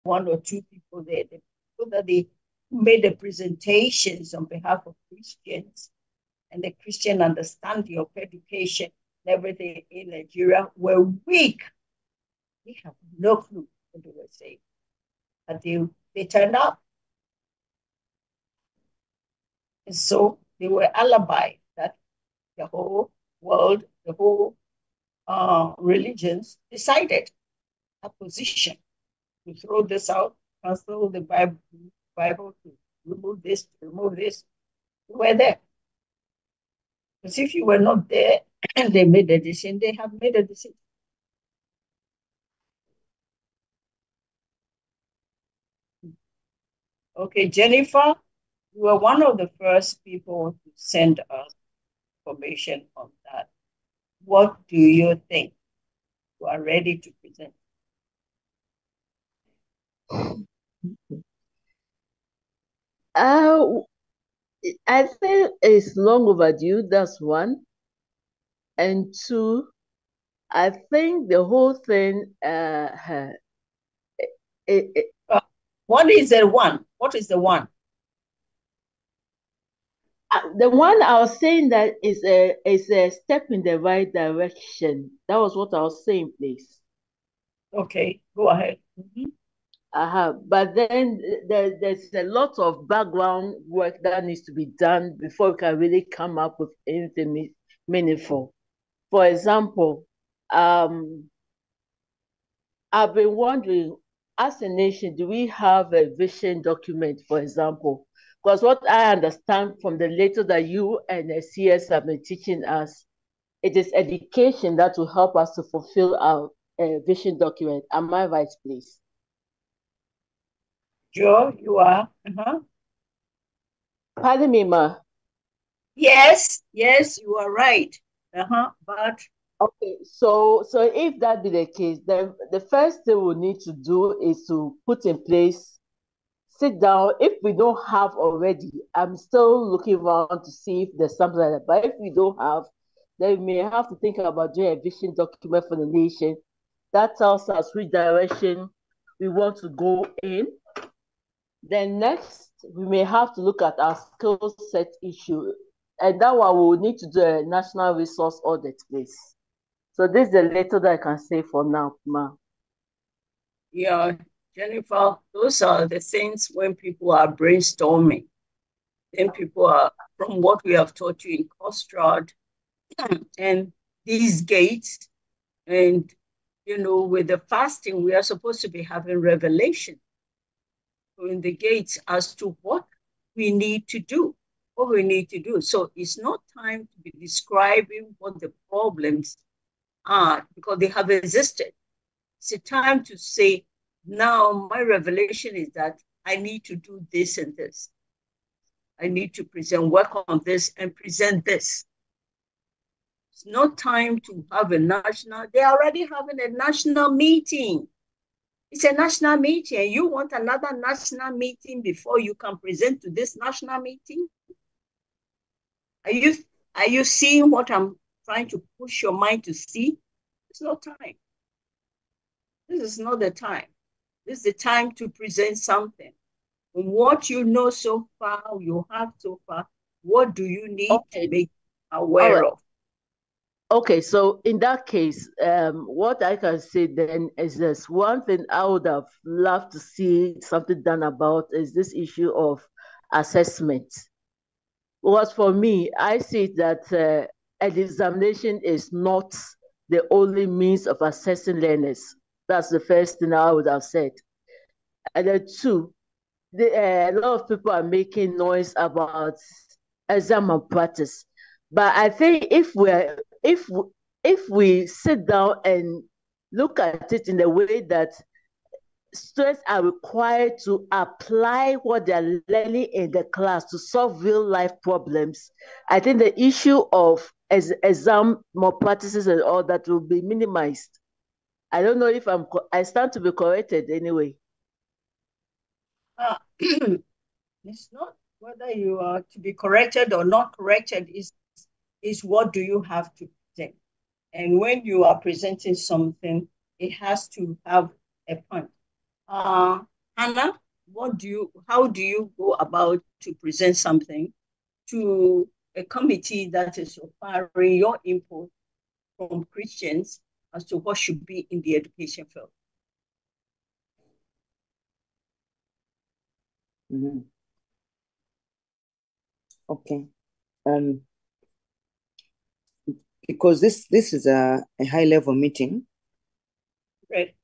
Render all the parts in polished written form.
one or two people there, the people that they made the presentations on behalf of Christians and the Christian understanding of education and everything in Nigeria were weak. They have no clue what they were saying. But they turned up. And so they were alibi that the whole world, the whole religions decided a position to throw this out, cancel the Bible, to remove this, to remove this. We were there. Because if you were not there and they made a decision, they have made a decision. Okay, Jennifer, you were one of the first people to send us information on that. What do you think? You are ready to present. I think it's long overdue. That's one. And two, I think the whole thing. What is the one? What is the one? The one I was saying that is a step in the right direction. That was what I was saying, please. Okay, go ahead. But then there's a lot of background work that needs to be done before we can really come up with anything meaningful. For example, I've been wondering, as a nation, do we have a vision document, for example? Because what I understand from the letter that you and the CS have been teaching us, it is education that will help us to fulfill our vision document. Am I right, please? Joe, you are. Pardon me, ma. Yes, you are right. But okay, so if that be the case, then the first thing we need to do is to put in place, sit down. If we don't have already, I'm still looking around to see if there's something like that. But if we don't have, then we may have to think about doing a vision document for the nation that tells us which direction we want to go in. Then next, we may have to look at our skill set issue. And that one, we will need to do a national resource audit, please. So this is the little that I can say for now, ma. Yeah, Jennifer, those are the things when people are brainstorming. Then people are, from what we have taught you in Kostrad and these gates, and with the fasting, we are supposed to be having revelation in the gates as to what we need to do. So it's not time to be describing what the problems are because they have existed. It's a time to say, now my revelation is that I need to do this and this. I need to work on this and present this. It's not time to have a national, they're already having a national meeting. It's a national meeting, and you want another national meeting before you can present to this national meeting? Are you seeing what I'm trying to push your mind to see? It's not time. This is not the time. This is the time to present something. From what you know so far, you have so far, what do you need to make aware of? Okay, so in that case, what I can say then is this. One thing I would have loved to see something done about is this issue of assessment. Because for me, I see that an examination is not the only means of assessing learners. That's the first thing I would have said. And then two, a lot of people are making noise about exam malpractice. But I think if we sit down and look at it in the way that students are required to apply what they're learning in the class to solve real life problems, I think the issue of exam malpractices and all that will be minimized. I don't know if I stand to be corrected anyway. It's not whether you are to be corrected or not corrected, is what do you have to present. And when you are presenting something, it has to have a point. Hannah, how do you go about to present something to a committee that is requiring your input from Christians as to what should be in the education field? Mm-hmm. Okay. Because this is a high level meeting, Right.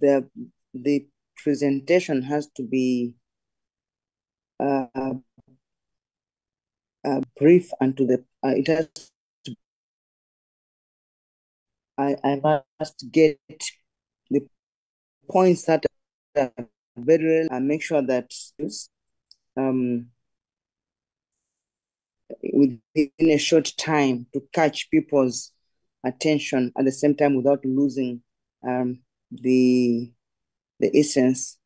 The presentation has to be brief and to the it has to, I must get the points that are very real and make sure that um within a short time to catch people's attention at the same time without losing the essence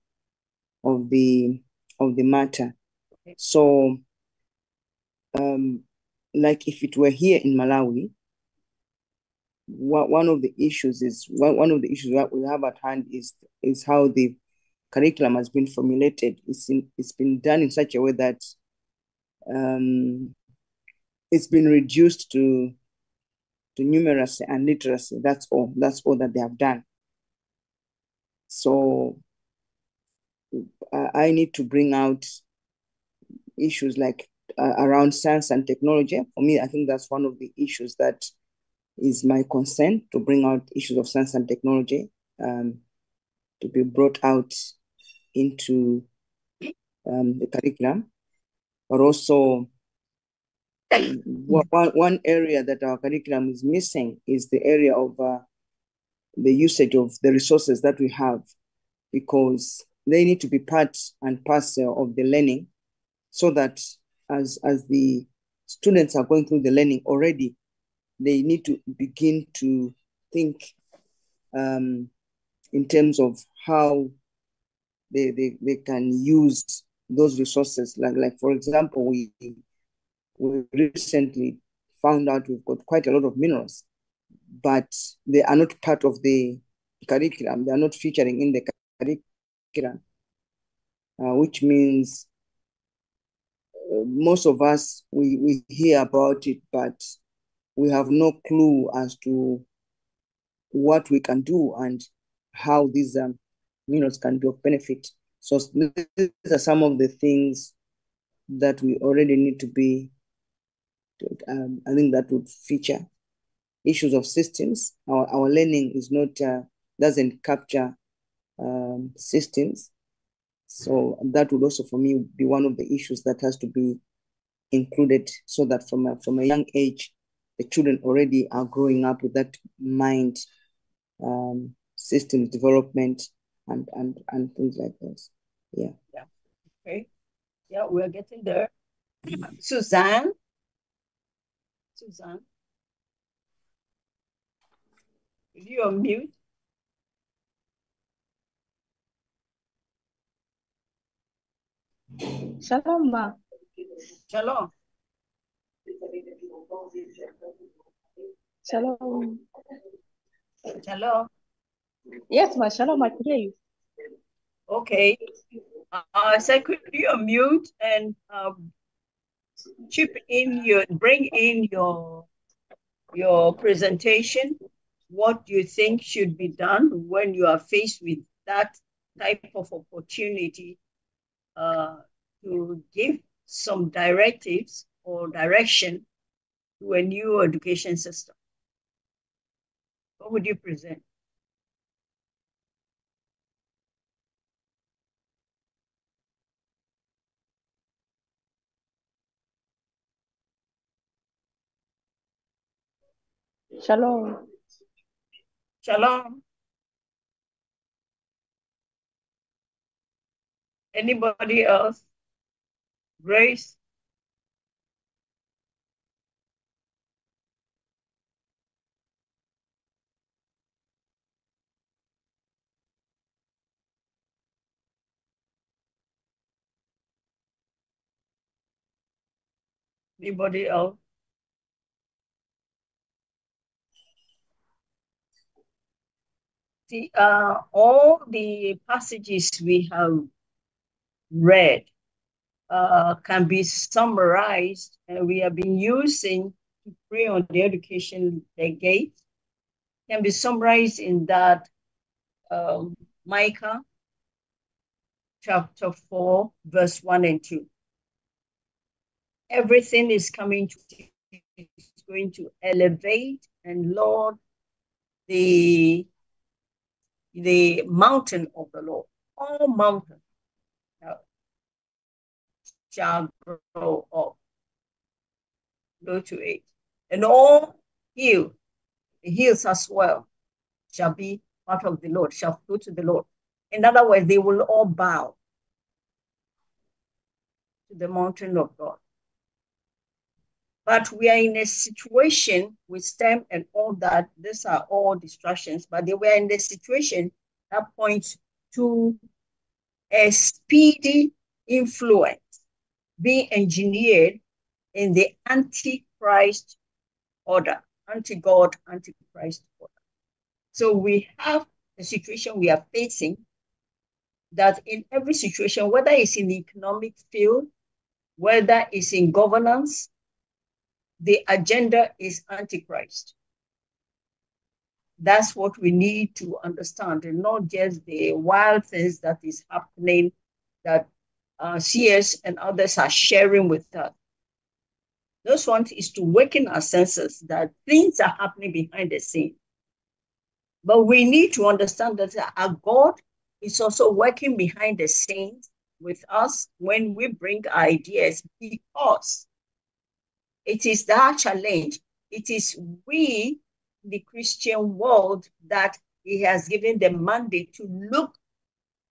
of the matter. Okay. So like if it were here in Malawi, one of the issues that we have at hand is how the curriculum has been formulated. It's been done in such a way that it's been reduced to numeracy and literacy. That's all that they have done. So I need to bring out issues like around science and technology. For me, I think that's one of the issues that is my concern, to bring out issues of science and technology to be brought out into the curriculum. But also, one area that our curriculum is missing is the area of the usage of the resources that we have, because they need to be part and parcel of the learning, so that as the students are going through the learning already, they need to begin to think in terms of how they can use those resources. Like for example, we recently found out we've got quite a lot of minerals, but they are not part of the curriculum. They are not featuring in the curriculum, which means most of us, we hear about it, but we have no clue as to what we can do and how these minerals can be of benefit. So these are some of the things that we already need to be, I think that would feature issues of systems. Our learning is not, doesn't capture systems. So that would also, for me, be one of the issues that has to be included, so that from a young age, the children already are growing up with that mind, systems development, and things like this. Yeah. Yeah. Okay. Yeah, we're getting there. Suzanne. Suzanne. You're on mute. Shalom, ma. Shalom. Shalom. Shalom. Yes, ma. Shalom, I can hear you. Okay. So could you unmute and bring in your presentation? What do you think should be done when you are faced with that type of opportunity to give some directives or direction to a new education system? What would you present? Shalom. Shalom. Anybody else? Grace? Anybody else? all the passages we have read can be summarized, and we have been using to pray on the education gate, can be summarized in that Micah chapter 4, verse 1 and 2. Everything is going to elevate and Lord the mountain of the Lord. All mountains shall grow up. Go to it. And all the hills as well, shall be part of the Lord, shall flow to the Lord. In other words, they will all bow to the mountain of God. But we are in a situation with STEM and all that. These are all distractions, but they were in the situation that points to a speedy influence being engineered in the Antichrist order, anti-God, Antichrist order. So we have a situation we are facing that in every situation, whether it's in the economic field, whether it's in governance, the agenda is Antichrist. That's what we need to understand, and not just the wild things that is happening that CS and others are sharing with us. This one is to awaken our senses that things are happening behind the scene. But we need to understand that our God is also working behind the scenes with us when we bring ideas, because it is that challenge. It is we, the Christian world, that he has given the mandate to look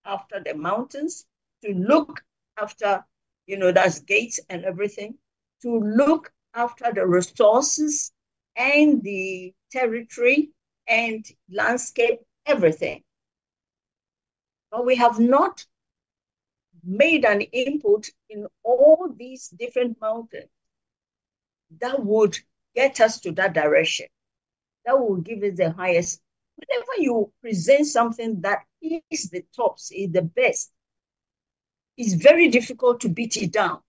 after the mountains, to look after, that's gates and everything, to look after the resources and the territory and landscape, everything. But we have not made an input in all these different mountains that would get us to that direction, that will give us the highest. Whenever you present something that is the tops, is the best, it's very difficult to beat it down.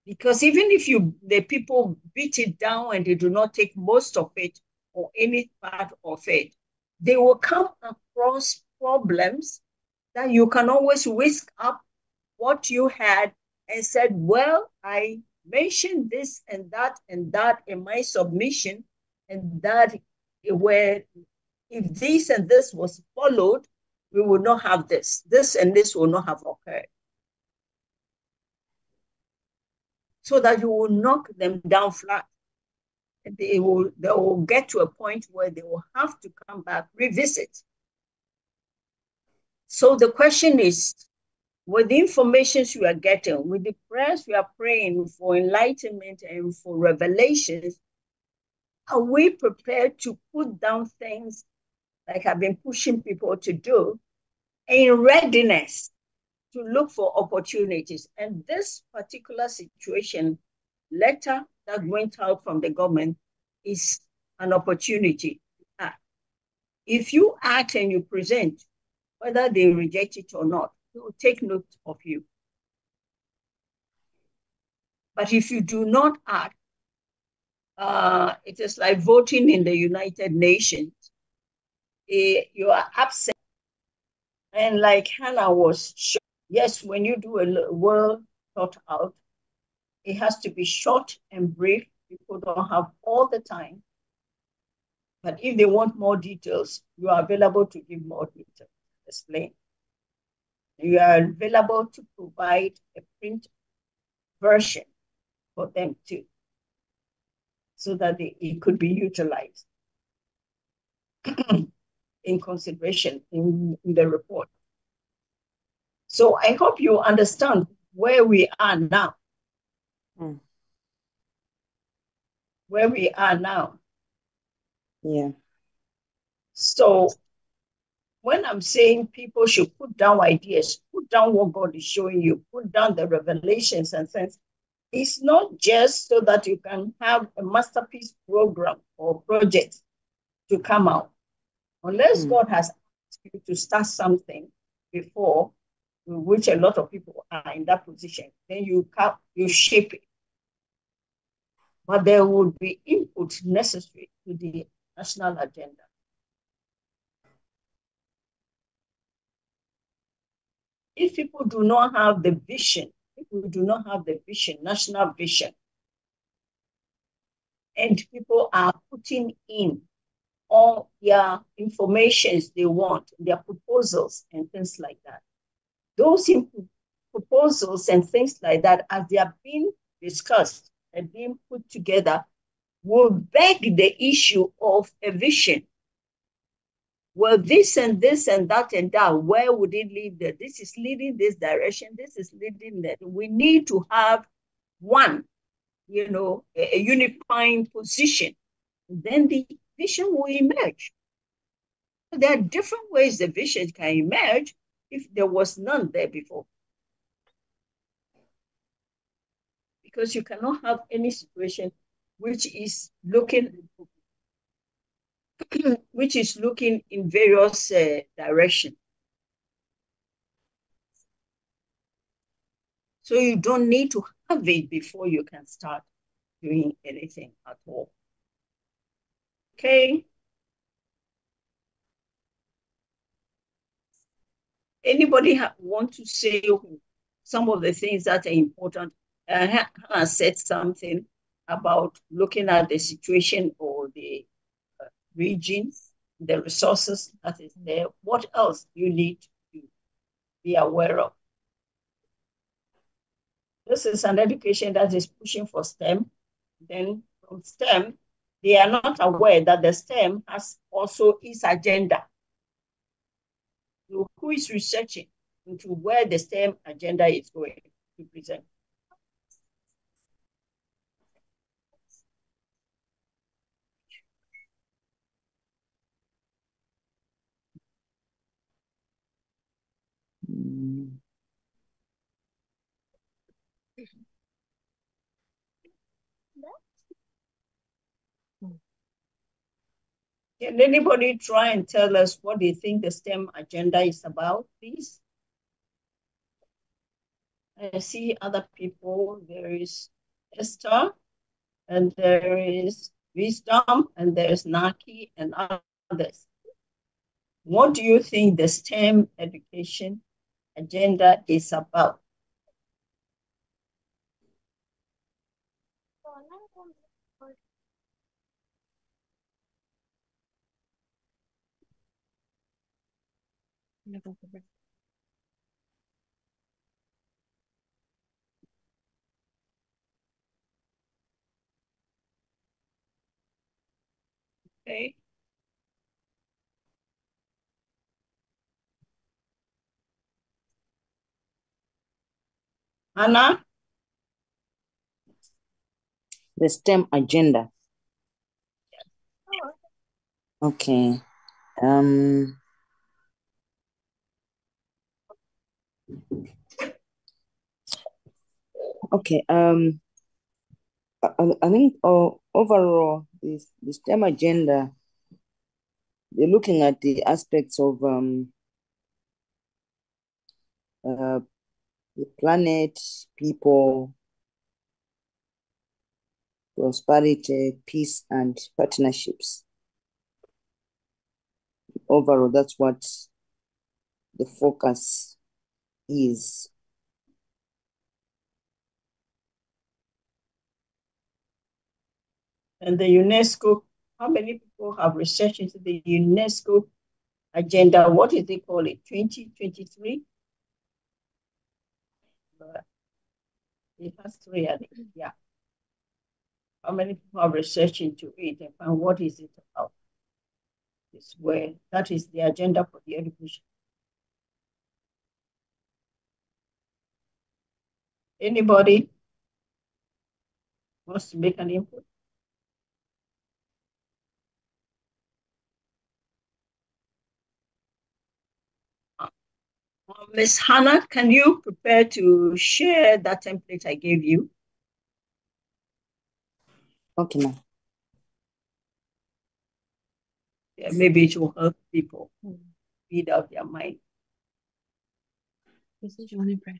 Because even if the people beat it down and they do not take most of it or any part of it, they will come across problems that you can always whisk up what you had and said, well, I mentioned this and that in my submission, and that where if this and this was followed, we would not have this. This and this will not have occurred. So that you will knock them down flat. They will get to a point where they will have to come back, revisit. So the question is, with the information you are getting, with the prayers we are praying for enlightenment and for revelations, are we prepared to put down things like I've been pushing people to do in readiness to look for opportunities? And this particular situation, letter that went out from the government, is an opportunity to act. If you act and you present, whether they reject it or not, they will take note of you. But if you do not act, it is like voting in the United Nations. You are absent. And like Hannah was short, yes, when you do a well thought out, it has to be short and brief. People don't have all the time. But if they want more details, you are available to give more details, explain. You are available to provide a print version for them too, so that it could be utilized in consideration in the report. So I hope you understand where we are now. Where we are now. Yeah. So when I'm saying people should put down ideas, put down what God is showing you, put down the revelations and things, it's not just so that you can have a masterpiece program or project to come out. Unless God has asked you to start something before, which a lot of people are in that position, then you shape it. But there would be input necessary to the national agenda. If people do not have the vision, national vision, and people are putting in all their informations they want, their proposals and things like that, those proposals and things like that, as they are being discussed and being put together, will beg the issue of a vision. Well, this and this and that and that, where would it lead? This is leading this direction, this is leading that. We need to have one, a unifying position. And then the vision will emerge. There are different ways the vision can emerge if there was none there before. Because you cannot have any situation which is looking in various directions. So you don't need to have it before you can start doing anything at all. Okay. Anybody want to say some of the things that are important? Hannah said something about looking at the situation or the regions, the resources that is there. What else you need to be aware of? This is an education that is pushing for STEM. Then from STEM, they are not aware that the STEM has also its agenda. So who is researching into where the STEM agenda is going to present? Can anybody try and tell us what they think the STEM agenda is about, please? I see other people. There is Esther, and there is Wisdom, and there's Naki, and others. What do you think the STEM education agenda is about? Okay. Anna? The STEM agenda. Okay. Okay. I think overall, the STEM agenda, they're looking at the aspects of the planet, people, prosperity, peace, and partnerships. Overall, that's what the focus is. And the UNESCO, how many people have researched into the UNESCO agenda? What did they call it? 2023? It has 3, I think. Yeah. How many people have researched into it and what is it about? That is the agenda for the education. Anybody wants to make an input? Ms. Hannah, can you prepare to share that template I gave you? Okay, ma'am. maybe it will help people feed out their mind. This is Johnny bread.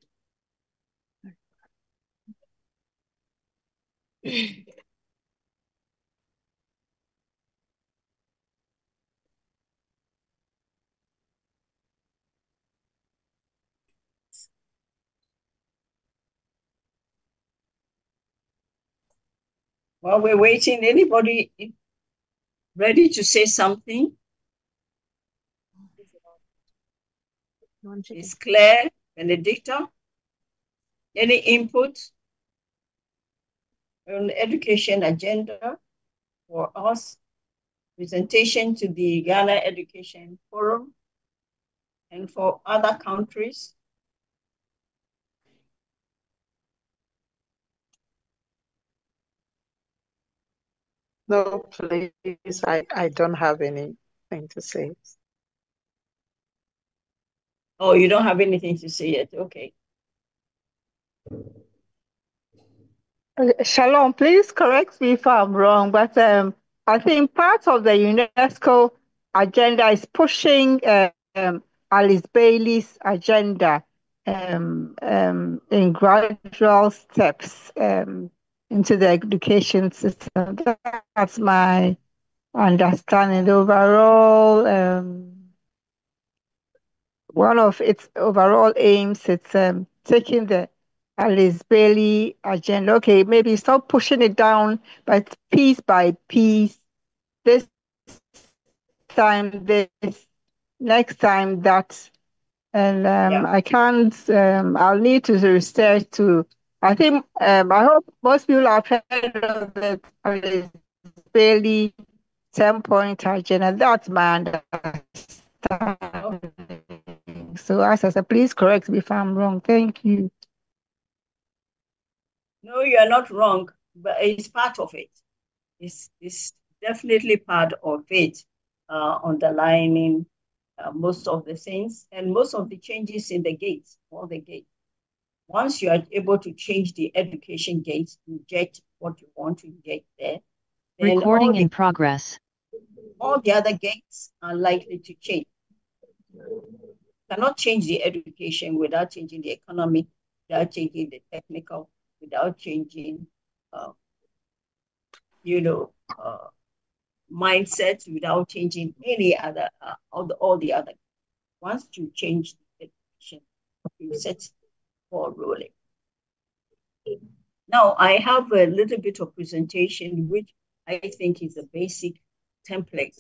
While we're waiting, anybody ready to say something? It's Claire, Benedicta. Any input on the education agenda for us? Presentation to the Ghana Education Forum and for other countries? No, please, I don't have anything to say. Oh, you don't have anything to say yet? Okay. Shalom, please correct me if I'm wrong, but I think part of the UNESCO agenda is pushing Alice Bailey's agenda in gradual steps into the education system. That's my understanding. Overall, one of its overall aims, it's taking the Alice Bailey agenda. Okay, maybe stop pushing it down, but piece by piece. This time, this, next time, that. And I can't, I'll need to research to, I think, I hope most people have heard of the Alice Bailey 10-point agenda. That's my understanding. So as I said, please correct me if I'm wrong. Thank you. No, you are not wrong, but it's part of it. It's definitely part of it, underlining most of the things and most of the changes in the gates, all the gates. Once you are able to change the education gates, you get what you want to get there. Recording in progress. All the other gates are likely to change. You cannot change the education without changing the economy, without changing the technical, without changing, mindsets, without changing any other, all the other. Once you change the education, you set for rolling. Now, I have a little bit of presentation, which I think is a basic template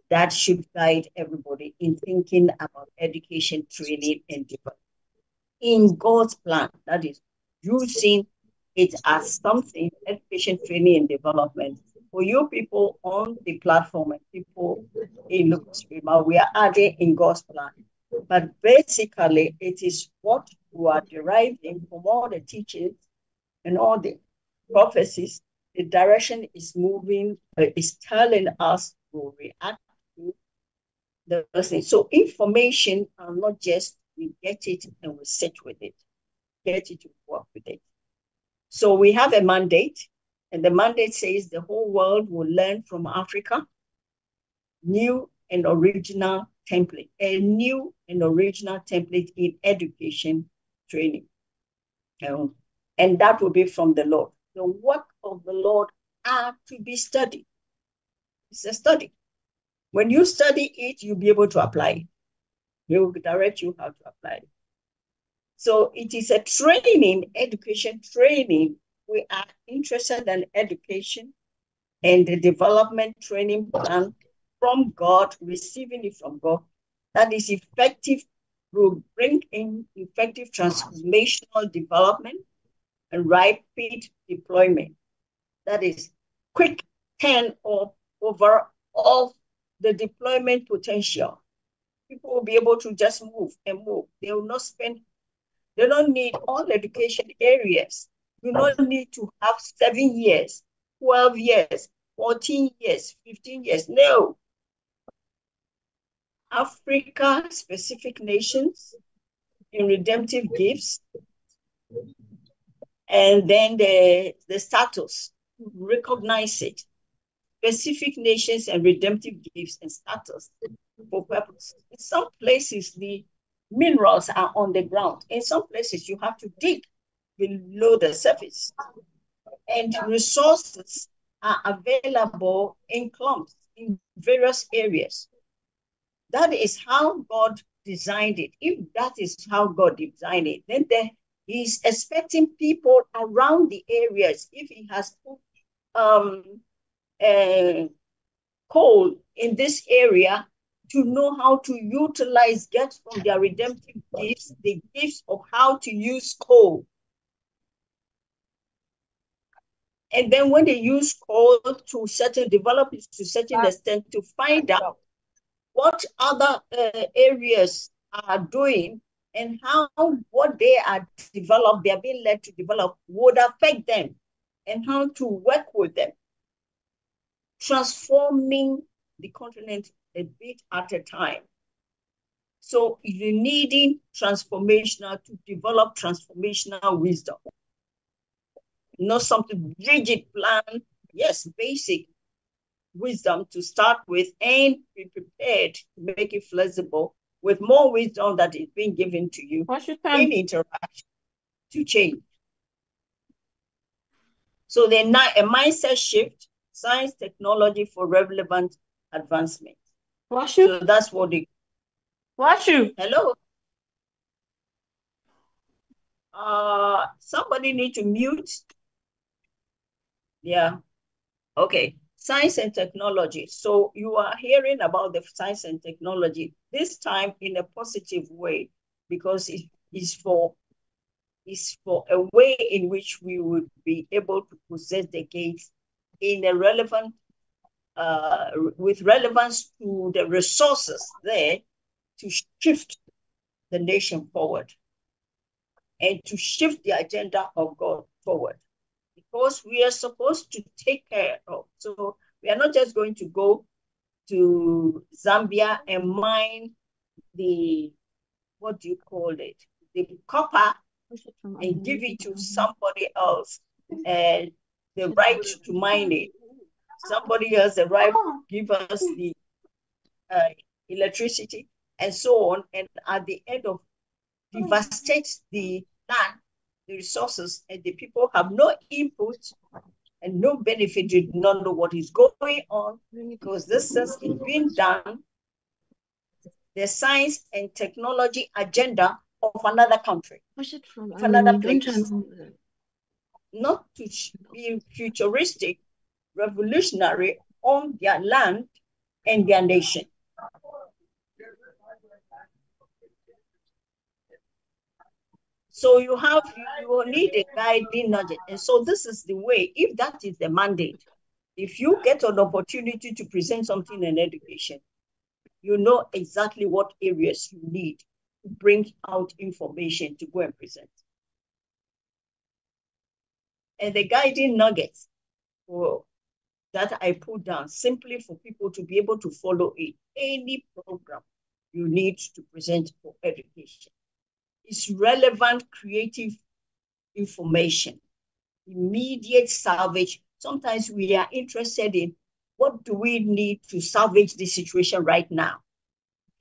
that should guide everybody in thinking about education, training, and development. In God's plan, that is, using it as something, education, training, and development. For you people on the platform and people in Logos-Rhema, we are adding in God's plan. But basically, it is what we are deriving from all the teachings and all the prophecies. The direction is moving, is telling us to react to the person. So information are not just we get it and we sit with it, get it to work with it. So we have a mandate, and the mandate says the whole world will learn from Africa, new and original template, a new and original template in education training. And that will be from the Lord. The work of the Lord are to be studied. It's a study. When you study it, you'll be able to apply it. He will direct you how to apply it. So it is a training, education training. We are interested in education and the development training plan from God, receiving it from God. That is effective, will bring in effective transformational development and rapid deployment. That is quick turn over of the deployment potential. People will be able to just move and move. They will not spend, they don't need all education areas. You don't need to have 7 years, 12 years, 14 years, 15 years. No. Africa, specific nations in redemptive gifts, and then the status, recognize it, specific nations and redemptive gifts and status for purpose. In some places, the minerals are on the ground. In some places, you have to dig below the surface. And resources are available in clumps in various areas. That is how God designed it. If that is how God designed it, then He's expecting people around the areas. If He has put coal in this area, to know how to utilize, get from their redemptive gifts, the gifts of how to use coal. And then when they use coal to develop it to certain extent, to find out what other areas are doing and how what they are being led to develop would affect them, and how to work with them, transforming the continent a bit at a time. So you're needing to develop transformational wisdom. Not something rigid plan, yes, basic wisdom to start with, and be prepared to make it flexible with more wisdom that is being given to you in interaction to change. So a mindset shift, science, technology for relevant advancement. So that's what they... Hello? Somebody need to mute. Yeah. Okay. Science and technology. So you are hearing about the science and technology, this time in a positive way, because it is for a way in which we would be able to possess the gates in a relevant, with relevance to the resources there to shift the nation forward and to shift the agenda of God forward. Because we are supposed to take care of. So we are not just going to go to Zambia and mine the, what do you call it? The copper and give it to somebody else and the right to mine it. Somebody else the right to give us the electricity and so on. And at the end of devastate the land, the resources, and the people have no input and no benefit, did not know what is going on, because this is being done, the science and technology agenda of another country, of another place. Not to be futuristic, revolutionary on their land and their nation. So you will need a guiding nugget. And so this is the way, if that is the mandate, if you get an opportunity to present something in education, you know exactly what areas you need to bring out information to go and present. And the guiding nuggets that I put down simply for people to be able to follow it, any program you need to present for education. It's relevant, creative information, immediate salvage. Sometimes we are interested in what do we need to salvage the situation right now.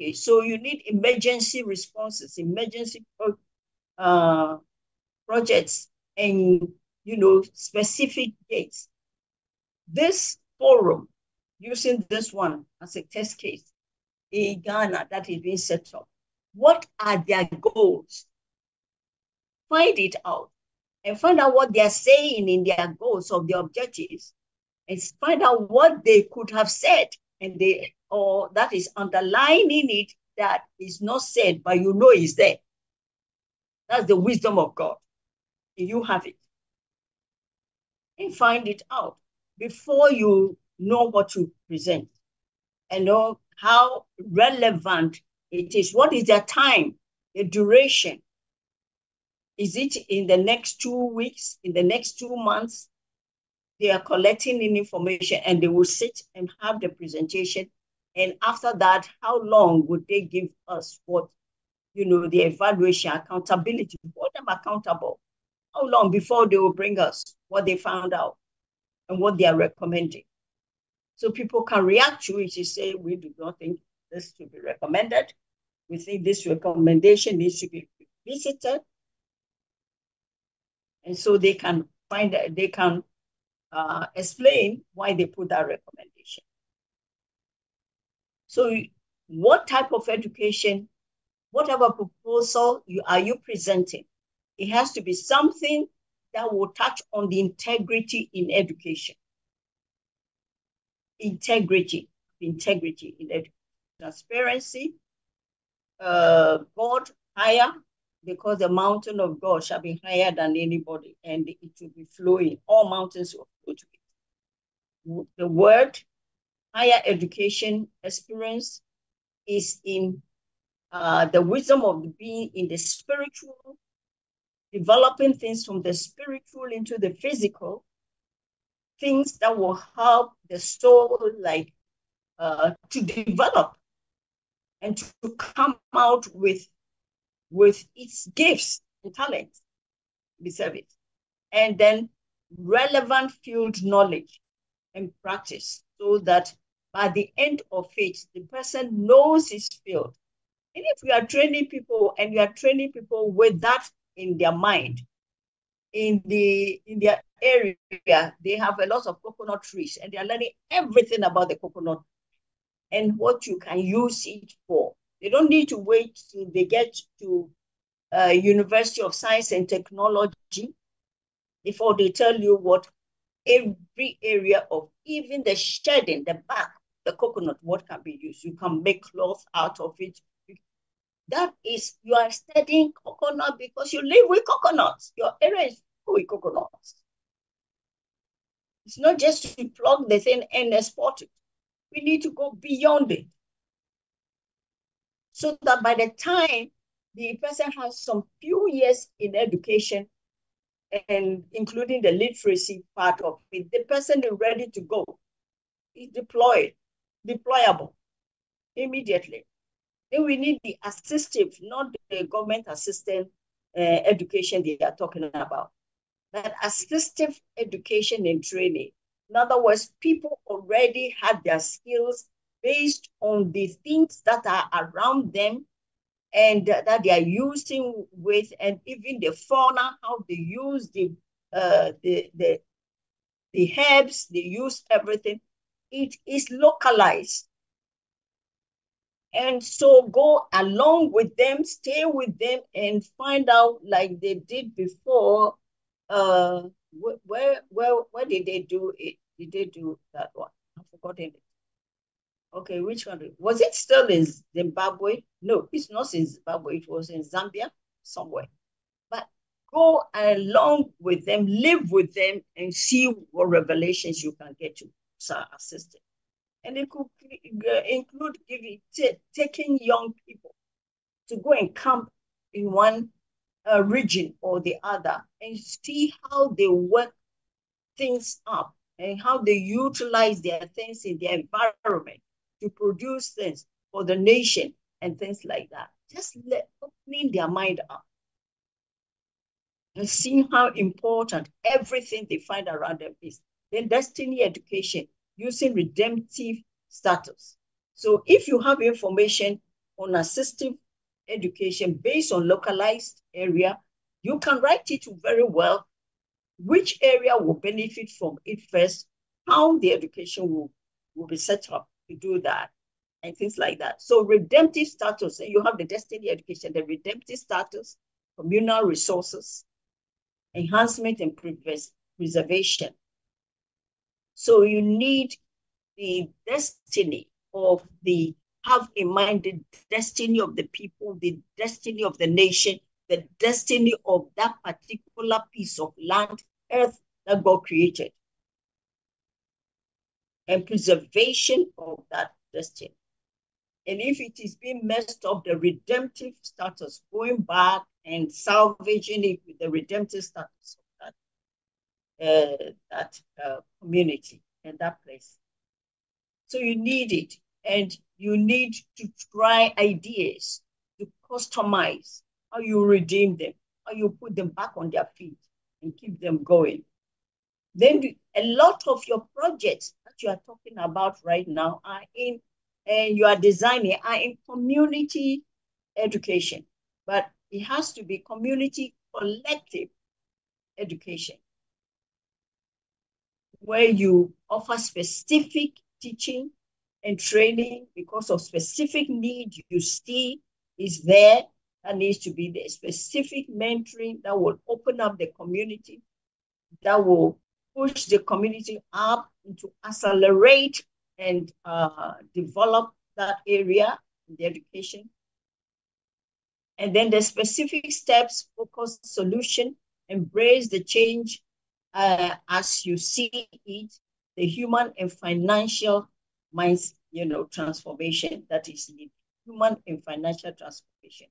Okay, so you need emergency responses, emergency projects, and specific dates. This forum, using this one as a test case in Ghana that is being set up. What are their goals? Find it out and find out what they are saying in their goals of their objectives, and find out what they could have said or that is underlining it that is not said, but is there. That's the wisdom of God. You have it. And find it out before you know what to present and know how relevant it is. What is their time, the duration? Is it in the next 2 weeks, in the next 2 months? They are collecting information and they will sit and have the presentation. And after that, how long would they give us the evaluation, accountability, hold them accountable? How long before they will bring us what they found out and what they are recommending? So people can react to it to say, we do not think this should be recommended. We think this recommendation needs to be visited. And so they can explain why they put that recommendation. So what type of education, whatever proposal are you presenting, it has to be something that will touch on the integrity in education. Integrity in education. Transparency, God higher, because the mountain of God shall be higher than anybody, and it will be flowing. All mountains will flow to it. The word higher education experience is in the wisdom of being in the spiritual, developing things from the spiritual into the physical, things that will help the soul to develop and to come out with its gifts and talents, be service. And then relevant field knowledge and practice, so that by the end of it, the person knows his field. And if you are training people and you are training people with that in their mind, in their area, they have a lot of coconut trees and they are learning everything about the coconut and what you can use it for. They don't need to wait till they get to University of Science and Technology before they tell you what every area of, even the shedding, the back, the coconut, what can be used. You can make cloth out of it. That is, you are studying coconut because you live with coconuts. Your area is full with coconuts. It's not just to plug the thing and export it. We need to go beyond it. So that by the time the person has some few years in education, and including the literacy part of it, the person is ready to go. He's deployable immediately. Then we need the assistive, not the government assistant education they are talking about, but assistive education and training. In other words, people already had their skills based on the things that are around them and that they are using with, and even the fauna, how they use the herbs, they use everything. It is localized. And so go along with them, stay with them, and find out, like they did before. Where did they do it? Did they do that one? I've forgotten it. Okay, which one? Was it still in Zimbabwe? No, it's not in Zimbabwe. It was in Zambia somewhere. But go along with them, live with them, and see what revelations you can get to assist. And it could include taking young people to go and camp in one region or the other and see how they work things up and how they utilize their things in their environment to produce things for the nation and things like that. Just opening their mind up and seeing how important everything they find around them is. Then destiny education, using redemptive status. So if you have information on assistive education based on localized area, you can write it very well, which area will benefit from it first, how the education will be set up to do that, and things like that. So redemptive status, and you have the destiny education, the redemptive status, communal resources, enhancement and preservation. So you need the destiny of have in mind the destiny of the people, the destiny of the nation, the destiny of that particular piece of land, earth that God created, and preservation of that destiny. And if it is being messed up, the redemptive status, going back and salvaging it with the redemptive status of that community and that place. So you need it, and you need to try ideas to customize how you redeem them, how you put them back on their feet and keep them going. Then a lot of your projects that you are talking about right now are in, and you are designing, are in community education. But it has to be community collective education, where you offer specific teaching and training because of specific need you see is there. That needs to be the specific mentoring that will open up the community, that will push the community up to accelerate and develop that area in the education. And then the specific steps, focus, solution, embrace the change as you see it, the human and financial minds, transformation that is needed. Human and financial transformation.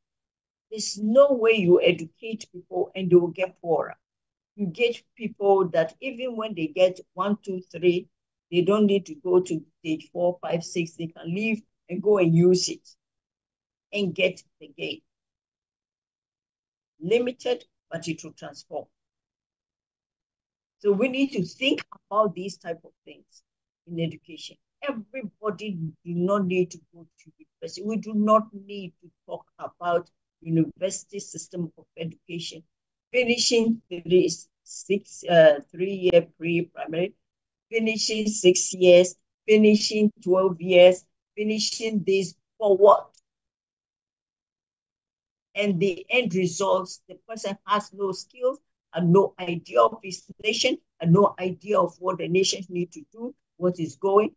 There's no way you educate people and they will get poorer. You get people that even when they get 1, 2, 3, they don't need to go to stage 4, 5, 6. They can leave and go and use it and get the gain. Limited, but it will transform. So we need to think about these type of things in education. Everybody do not need to go to university. We do not need to talk about university system of education. Finishing 3-year pre-primary, finishing 6 years, finishing 12 years, finishing this for what? And the end results, the person has no skills and no idea of his nation and no idea of what the nations need to do, what is going.